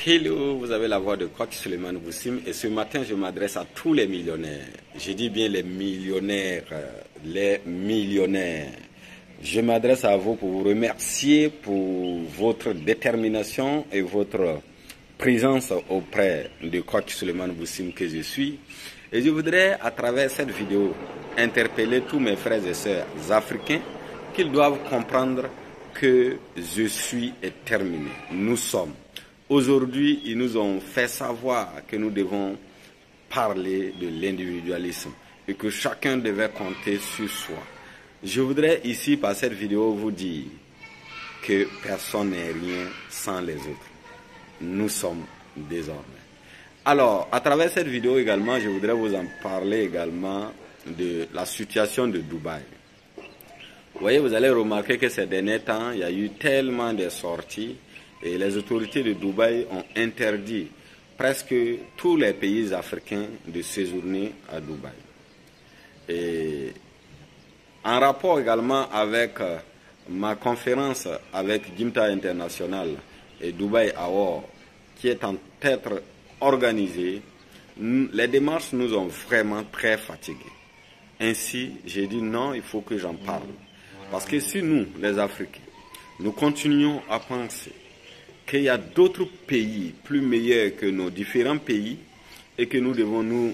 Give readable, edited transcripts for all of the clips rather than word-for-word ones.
Hello, vous avez la voix de Kwaki Suleiman Boussim et ce matin je m'adresse à tous les millionnaires. Je dis bien les millionnaires, les millionnaires. Je m'adresse à vous pour vous remercier pour votre détermination et votre présence auprès de Kwaki Suleiman Boussim que je suis. Et je voudrais à travers cette vidéo interpeller tous mes frères et sœurs africains qu'ils doivent comprendre que je suis terminé. Nous sommes. Aujourd'hui, ils nous ont fait savoir que nous devons parler de l'individualisme et que chacun devait compter sur soi. Je voudrais ici, par cette vidéo, vous dire que personne n'est rien sans les autres. Nous sommes désormais. Alors, à travers cette vidéo également, je voudrais vous en parler également de la situation de Dubaï. Vous voyez, vous allez remarquer que ces derniers temps, il y a eu tellement de sorties. Et les autorités de Dubaï ont interdit presque tous les pays africains de séjourner à Dubaï. Et en rapport également avec ma conférence avec Gimta International et Dubaï Award, qui est en tête organisée, les démarches nous ont vraiment très fatigués. Ainsi, j'ai dit non, il faut que j'en parle. Parce que si nous, les Africains, nous continuons à penser qu'il y a d'autres pays plus meilleurs que nos différents pays et que nous devons nous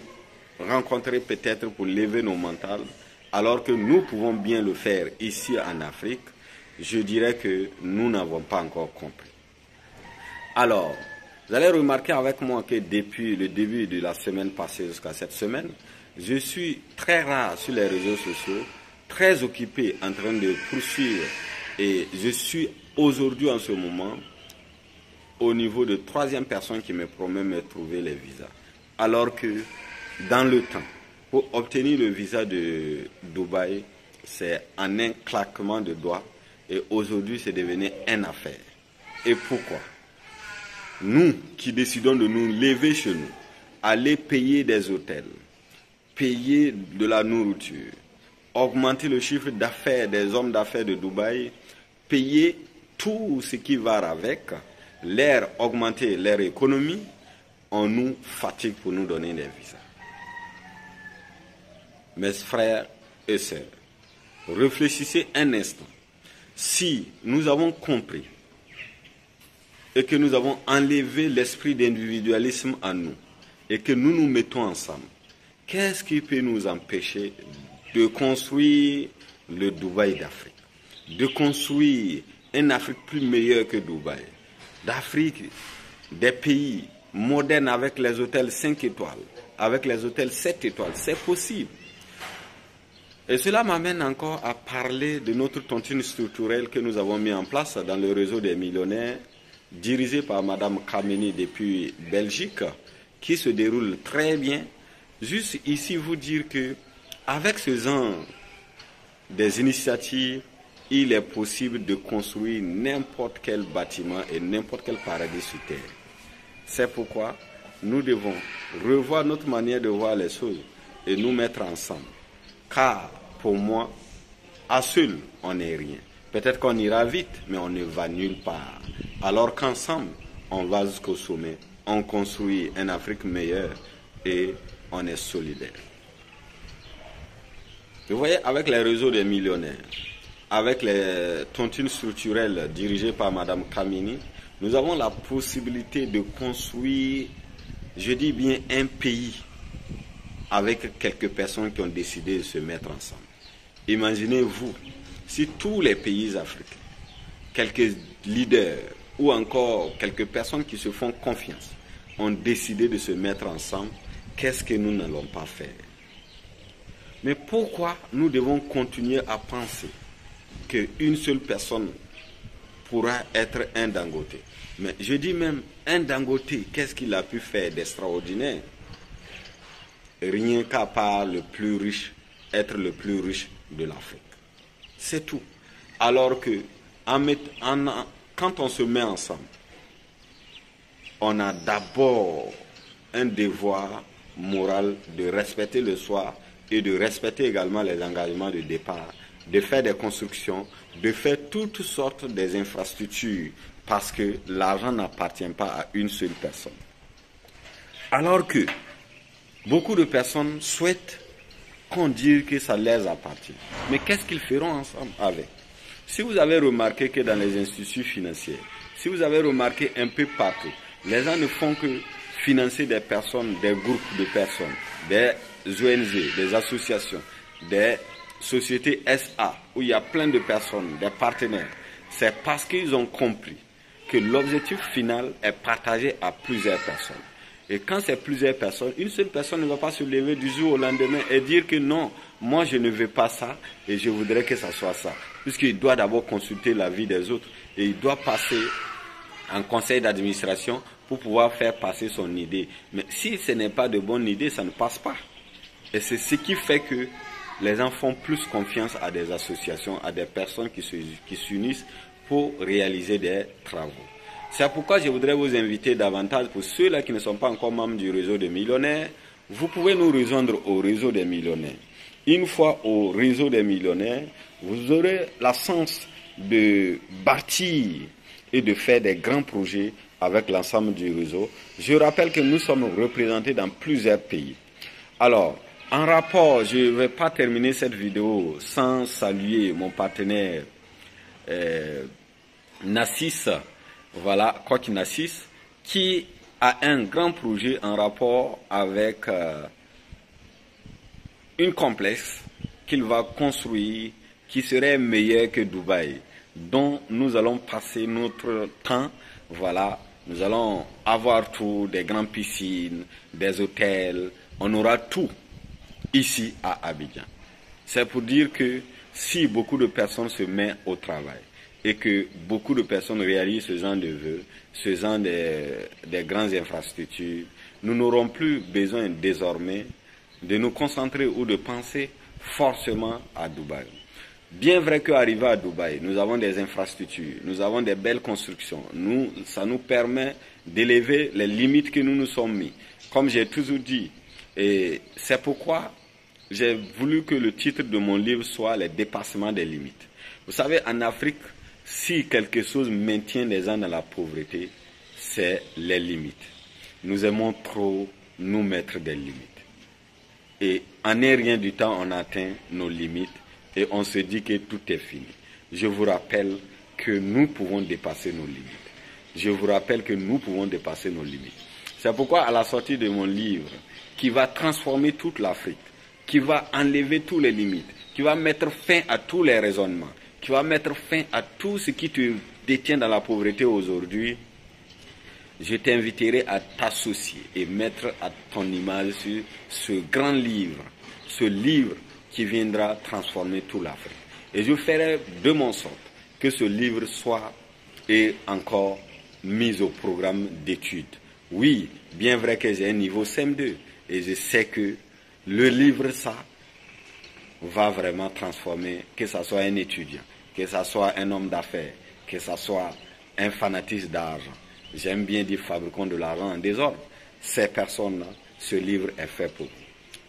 rencontrer peut-être pour lever nos mentales, alors que nous pouvons bien le faire ici en Afrique, je dirais que nous n'avons pas encore compris. Alors, vous allez remarquer avec moi que depuis le début de la semaine passée jusqu'à cette semaine, je suis très rare sur les réseaux sociaux, très occupé en train de poursuivre et je suis aujourd'hui en ce moment au niveau de troisième personne qui me promet me trouver les visas. Alors que dans le temps, pour obtenir le visa de Dubaï, c'est en un claquement de doigts et aujourd'hui c'est devenu une affaire. Et pourquoi? Nous qui décidons de nous lever chez nous, aller payer des hôtels, payer de la nourriture, augmenter le chiffre d'affaires des hommes d'affaires de Dubaï, payer tout ce qui va avec, leur augmenter leur économie, on nous fatigue pour nous donner des visas. Mes frères et sœurs, réfléchissez un instant. Si nous avons compris et que nous avons enlevé l'esprit d'individualisme en nous et que nous nous mettons ensemble, qu'est-ce qui peut nous empêcher de construire le Dubaï d'Afrique, de construire une Afrique plus meilleure que Dubaï, d'Afrique, des pays modernes avec les hôtels 5 étoiles, avec les hôtels 7 étoiles, c'est possible. Et cela m'amène encore à parler de notre tontine structurelle que nous avons mis en place dans le réseau des millionnaires, dirigé par Madame Kameni depuis Belgique, qui se déroule très bien. Juste ici vous dire que avec ce genre des initiatives, il est possible de construire n'importe quel bâtiment et n'importe quel paradis sur terre. C'est pourquoi nous devons revoir notre manière de voir les choses et nous mettre ensemble. Car pour moi, à seul, on n'est rien. Peut-être qu'on ira vite, mais on ne va nulle part. Alors qu'ensemble, on va jusqu'au sommet, on construit une Afrique meilleure et on est solidaire. Vous voyez, avec les réseaux des millionnaires, avec les tontines structurelles dirigées par Madame Kamini, nous avons la possibilité de construire, je dis bien, un pays avec quelques personnes qui ont décidé de se mettre ensemble. Imaginez-vous, si tous les pays africains, quelques leaders ou encore quelques personnes qui se font confiance, ont décidé de se mettre ensemble, qu'est-ce que nous n'allons pas faire? Mais pourquoi nous devons continuer à penser qu'une seule personne pourra être un Dangote? Mais je dis même, un Dangote, qu'est-ce qu'il a pu faire d'extraordinaire? Rien qu'à part le plus riche, être le plus riche de l'Afrique. C'est tout. Alors que quand on se met ensemble, on a d'abord un devoir moral de respecter le soi et de respecter également les engagements de départ, de faire des constructions, de faire toutes sortes des infrastructures parce que l'argent n'appartient pas à une seule personne. Alors que beaucoup de personnes souhaitent qu'on dise que ça leur appartient. Mais qu'est-ce qu'ils feront ensemble avec? Si vous avez remarqué que dans les institutions financières, si vous avez remarqué un peu partout, les gens ne font que financer des personnes, des groupes de personnes, des ONG, des associations, des sociétés SA, où il y a plein de personnes, des partenaires. C'est parce qu'ils ont compris que l'objectif final est partagé à plusieurs personnes. Et quand c'est plusieurs personnes, une seule personne ne va pas se lever du jour au lendemain et dire que non, moi je ne veux pas ça et je voudrais que ça soit ça. Puisqu'il doit d'abord consulter l'avis des autres et il doit passer en conseil d'administration pour pouvoir faire passer son idée. Mais si ce n'est pas de bonne idée, ça ne passe pas. Et c'est ce qui fait que les gens font plus confiance à des associations, à des personnes qui s'unissent pour réaliser des travaux. C'est pourquoi je voudrais vous inviter davantage, pour ceux-là qui ne sont pas encore membres du réseau des millionnaires, vous pouvez nous rejoindre au réseau des millionnaires. Une fois au réseau des millionnaires, vous aurez la chance de bâtir et de faire des grands projets avec l'ensemble du réseau. Je rappelle que nous sommes représentés dans plusieurs pays. Alors, en rapport, je ne vais pas terminer cette vidéo sans saluer mon partenaire Nassis, voilà, Coach Nassis, qui a un grand projet en rapport avec une complexe qu'il va construire qui serait meilleur que Dubaï, dont nous allons passer notre temps, voilà, nous allons avoir tout, des grandes piscines, des hôtels, on aura tout ici à Abidjan. C'est pour dire que si beaucoup de personnes se mettent au travail et que beaucoup de personnes réalisent ce genre de vœux, ce genre des grandes infrastructures, nous n'aurons plus besoin désormais de nous concentrer ou de penser forcément à Dubaï. Bien vrai qu'arrivé à Dubaï, nous avons des infrastructures, nous avons des belles constructions. Ça nous permet d'élever les limites que nous nous sommes mis. Comme j'ai toujours dit, et c'est pourquoi j'ai voulu que le titre de mon livre soit « Les dépassements des limites ». Vous savez, en Afrique, si quelque chose maintient les gens dans la pauvreté, c'est les limites. Nous aimons trop nous mettre des limites. Et en un rien du temps, on atteint nos limites et on se dit que tout est fini. Je vous rappelle que nous pouvons dépasser nos limites. Je vous rappelle que nous pouvons dépasser nos limites. C'est pourquoi à la sortie de mon livre, qui va transformer toute l'Afrique, qui va enlever toutes les limites, qui va mettre fin à tous les raisonnements, qui va mettre fin à tout ce qui te détient dans la pauvreté aujourd'hui, je t'inviterai à t'associer et mettre à ton image sur ce grand livre, ce livre qui viendra transformer toute l'Afrique. Et je ferai de mon sorte que ce livre soit et encore mis au programme d'études. Oui, bien vrai que j'ai un niveau CM2 et je sais que le livre, ça, va vraiment transformer, que ce soit un étudiant, que ce soit un homme d'affaires, que ce soit un fanatique d'argent. J'aime bien dire fabricant de l'argent en désordre. Ces personnes-là, ce livre est fait pour.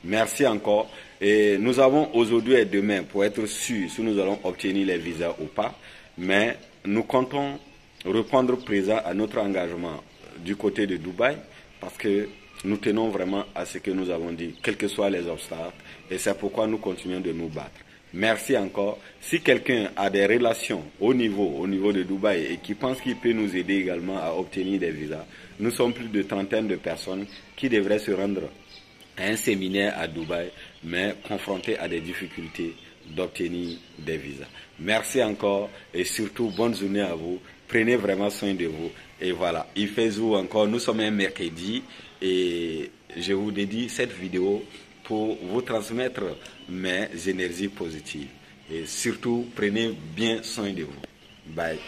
Merci encore. Et nous avons aujourd'hui et demain pour être sûrs si nous allons obtenir les visas ou pas. Mais nous comptons répondre présent à notre engagement du côté de Dubaï parce que nous tenons vraiment à ce que nous avons dit, quels que soient les obstacles. Et c'est pourquoi nous continuons de nous battre. Merci encore. Si quelqu'un a des relations au niveau de Dubaï et qui pense qu'il peut nous aider également à obtenir des visas, nous sommes plus de trentaine de personnes qui devraient se rendre à un séminaire à Dubaï, mais confrontés à des difficultés d'obtenir des visas. Merci encore et surtout bonne journée à vous. Prenez vraiment soin de vous. Et voilà, il fait jour encore. Nous sommes un mercredi et je vous dédie cette vidéo pour vous transmettre mes énergies positives. Et surtout, prenez bien soin de vous. Bye.